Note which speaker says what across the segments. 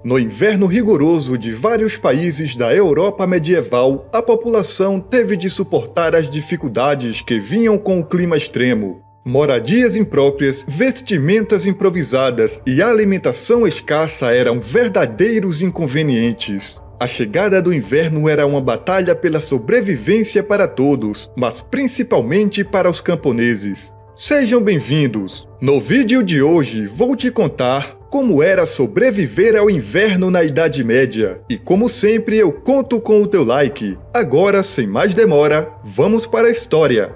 Speaker 1: No inverno rigoroso de vários países da Europa medieval, a população teve de suportar as dificuldades que vinham com o clima extremo. Moradias impróprias, vestimentas improvisadas e alimentação escassa eram verdadeiros inconvenientes. A chegada do inverno era uma batalha pela sobrevivência para todos, mas principalmente para os camponeses. Sejam bem-vindos! No vídeo de hoje vou te contar como era sobreviver ao inverno na Idade Média. E como sempre eu conto com o teu like. Agora, sem mais demora, vamos para a história.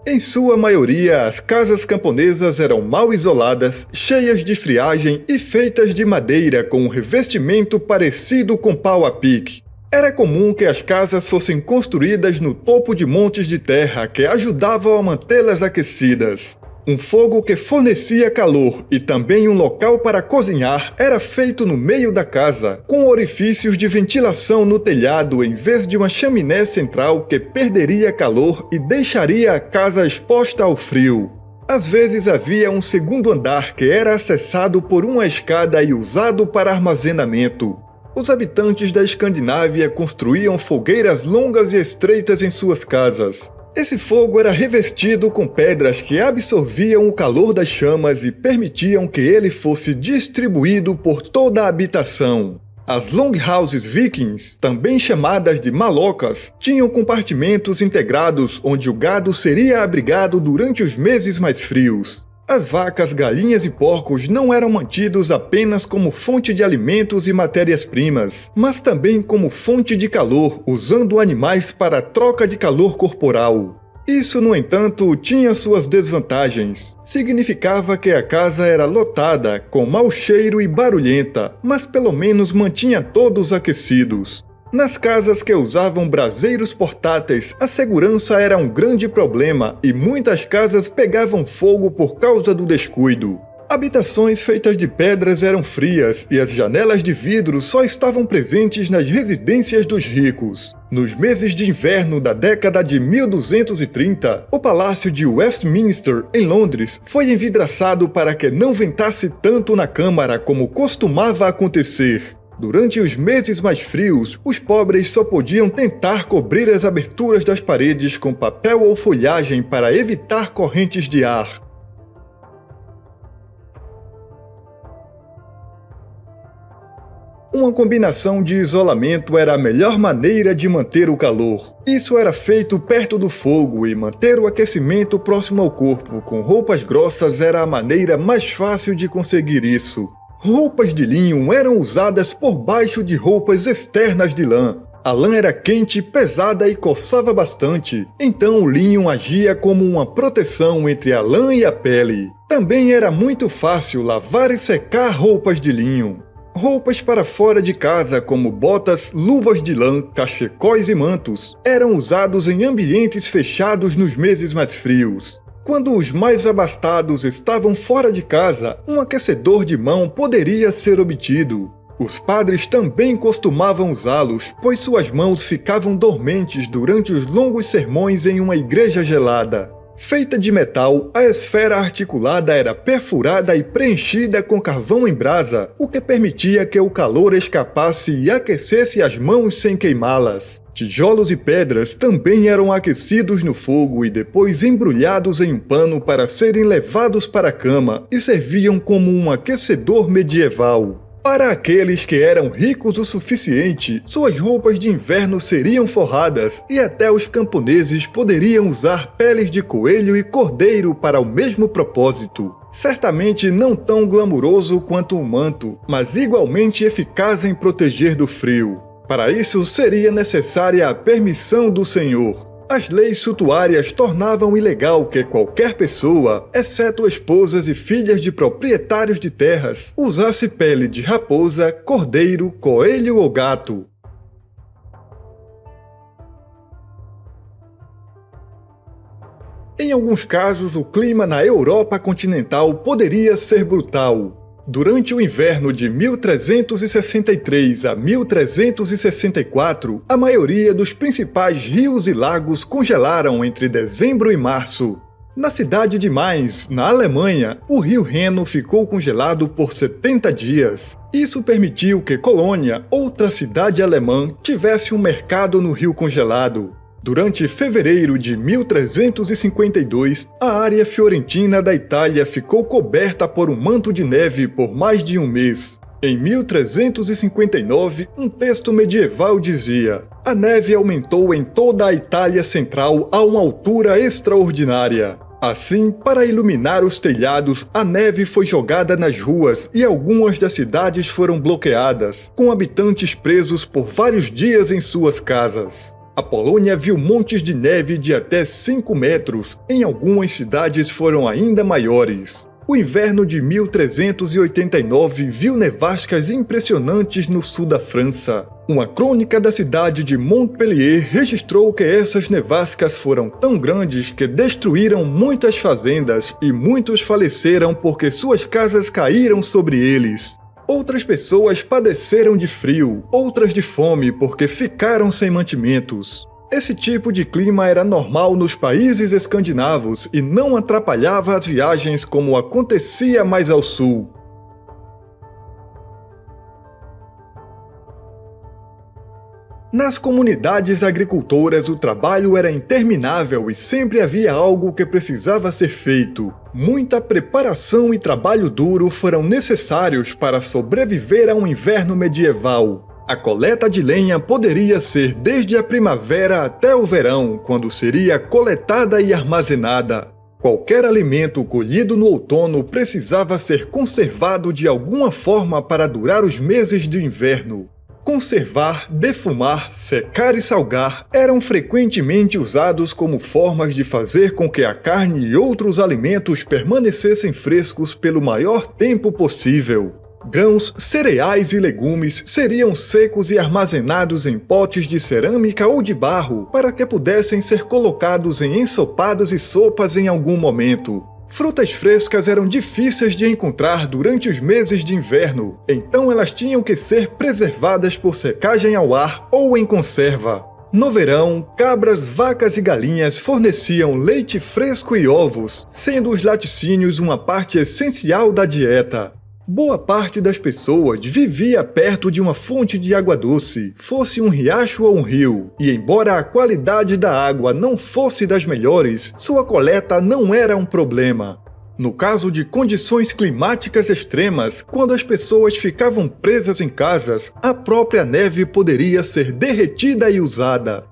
Speaker 1: Em sua maioria, as casas camponesas eram mal isoladas, cheias de friagem e feitas de madeira com um revestimento parecido com pau a pique. Era comum que as casas fossem construídas no topo de montes de terra que ajudavam a mantê-las aquecidas. Um fogo que fornecia calor e também um local para cozinhar era feito no meio da casa, com orifícios de ventilação no telhado em vez de uma chaminé central que perderia calor e deixaria a casa exposta ao frio. Às vezes havia um segundo andar que era acessado por uma escada e usado para armazenamento. Os habitantes da Escandinávia construíam fogueiras longas e estreitas em suas casas. Esse fogo era revestido com pedras que absorviam o calor das chamas e permitiam que ele fosse distribuído por toda a habitação. As longhouses vikings, também chamadas de malocas, tinham compartimentos integrados onde o gado seria abrigado durante os meses mais frios. As vacas, galinhas e porcos não eram mantidos apenas como fonte de alimentos e matérias-primas, mas também como fonte de calor, usando animais para a troca de calor corporal. Isso, no entanto, tinha suas desvantagens. Significava que a casa era lotada, com mau cheiro e barulhenta, mas pelo menos mantinha todos aquecidos. Nas casas que usavam braseiros portáteis, a segurança era um grande problema e muitas casas pegavam fogo por causa do descuido. Habitações feitas de pedras eram frias e as janelas de vidro só estavam presentes nas residências dos ricos. Nos meses de inverno da década de 1230, o Palácio de Westminster, em Londres, foi envidraçado para que não ventasse tanto na câmara como costumava acontecer. Durante os meses mais frios, os pobres só podiam tentar cobrir as aberturas das paredes com papel ou folhagem para evitar correntes de ar. Uma combinação de isolamento era a melhor maneira de manter o calor. Isso era feito perto do fogo e manter o aquecimento próximo ao corpo com roupas grossas era a maneira mais fácil de conseguir isso. Roupas de linho eram usadas por baixo de roupas externas de lã. A lã era quente, pesada e coçava bastante, então o linho agia como uma proteção entre a lã e a pele. Também era muito fácil lavar e secar roupas de linho. Roupas para fora de casa, como botas, luvas de lã, cachecóis e mantos, eram usados em ambientes fechados nos meses mais frios. Quando os mais abastados estavam fora de casa, um aquecedor de mão poderia ser obtido. Os padres também costumavam usá-los, pois suas mãos ficavam dormentes durante os longos sermões em uma igreja gelada. Feita de metal, a esfera articulada era perfurada e preenchida com carvão em brasa, o que permitia que o calor escapasse e aquecesse as mãos sem queimá-las. Tijolos e pedras também eram aquecidos no fogo e depois embrulhados em um pano para serem levados para a cama e serviam como um aquecedor medieval. Para aqueles que eram ricos o suficiente, suas roupas de inverno seriam forradas e até os camponeses poderiam usar peles de coelho e cordeiro para o mesmo propósito. Certamente não tão glamuroso quanto um manto, mas igualmente eficaz em proteger do frio. Para isso seria necessária a permissão do senhor. As leis sutuárias tornavam ilegal que qualquer pessoa, exceto esposas e filhas de proprietários de terras, usasse pele de raposa, cordeiro, coelho ou gato. Em alguns casos, o clima na Europa continental poderia ser brutal. Durante o inverno de 1363 a 1364, a maioria dos principais rios e lagos congelaram entre dezembro e março. Na cidade de Mainz, na Alemanha, o rio Reno ficou congelado por 70 dias. Isso permitiu que Colônia, outra cidade alemã, tivesse um mercado no rio congelado. Durante fevereiro de 1352, a área fiorentina da Itália ficou coberta por um manto de neve por mais de um mês. Em 1359, um texto medieval dizia: a neve aumentou em toda a Itália central a uma altura extraordinária. Assim, para iluminar os telhados, a neve foi jogada nas ruas e algumas das cidades foram bloqueadas, com habitantes presos por vários dias em suas casas. A Polônia viu montes de neve de até 5 metros, em algumas cidades foram ainda maiores. O inverno de 1389 viu nevascas impressionantes no sul da França. Uma crônica da cidade de Montpellier registrou que essas nevascas foram tão grandes que destruíram muitas fazendas e muitos faleceram porque suas casas caíram sobre eles. Outras pessoas padeceram de frio, outras de fome porque ficaram sem mantimentos. Esse tipo de clima era normal nos países escandinavos e não atrapalhava as viagens como acontecia mais ao sul. Nas comunidades agricultoras, o trabalho era interminável e sempre havia algo que precisava ser feito. Muita preparação e trabalho duro foram necessários para sobreviver a um inverno medieval. A coleta de lenha poderia ser desde a primavera até o verão, quando seria coletada e armazenada. Qualquer alimento colhido no outono precisava ser conservado de alguma forma para durar os meses de inverno. Conservar, defumar, secar e salgar eram frequentemente usados como formas de fazer com que a carne e outros alimentos permanecessem frescos pelo maior tempo possível. Grãos, cereais e legumes seriam secos e armazenados em potes de cerâmica ou de barro para que pudessem ser colocados em ensopados e sopas em algum momento. Frutas frescas eram difíceis de encontrar durante os meses de inverno, então elas tinham que ser preservadas por secagem ao ar ou em conserva. No verão, cabras, vacas e galinhas forneciam leite fresco e ovos, sendo os laticínios uma parte essencial da dieta. Boa parte das pessoas vivia perto de uma fonte de água doce, fosse um riacho ou um rio, e embora a qualidade da água não fosse das melhores, sua coleta não era um problema. No caso de condições climáticas extremas, quando as pessoas ficavam presas em casas, a própria neve poderia ser derretida e usada.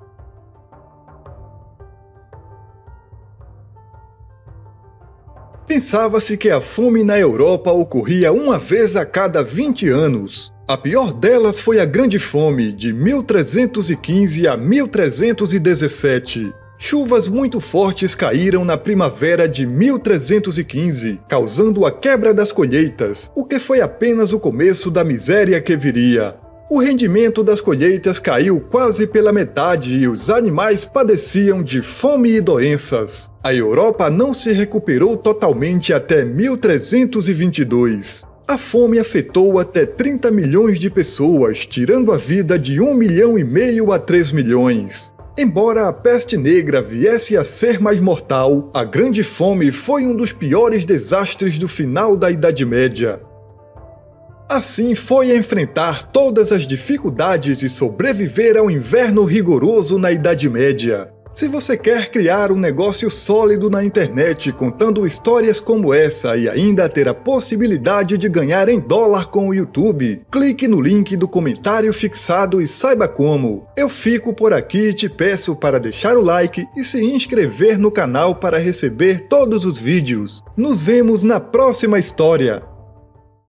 Speaker 1: Pensava-se que a fome na Europa ocorria uma vez a cada 20 anos. A pior delas foi a Grande Fome, de 1315 a 1317. Chuvas muito fortes caíram na primavera de 1315, causando a quebra das colheitas, o que foi apenas o começo da miséria que viria. O rendimento das colheitas caiu quase pela metade e os animais padeciam de fome e doenças. A Europa não se recuperou totalmente até 1322. A fome afetou até 30 milhões de pessoas, tirando a vida de 1,5 milhão a 3 milhões. Embora a peste negra viesse a ser mais mortal, a Grande Fome foi um dos piores desastres do final da Idade Média. Assim foi enfrentar todas as dificuldades e sobreviver ao inverno rigoroso na Idade Média. Se você quer criar um negócio sólido na internet contando histórias como essa e ainda ter a possibilidade de ganhar em dólar com o YouTube, clique no link do comentário fixado e saiba como. Eu fico por aqui e te peço para deixar o like e se inscrever no canal para receber todos os vídeos. Nos vemos na próxima história!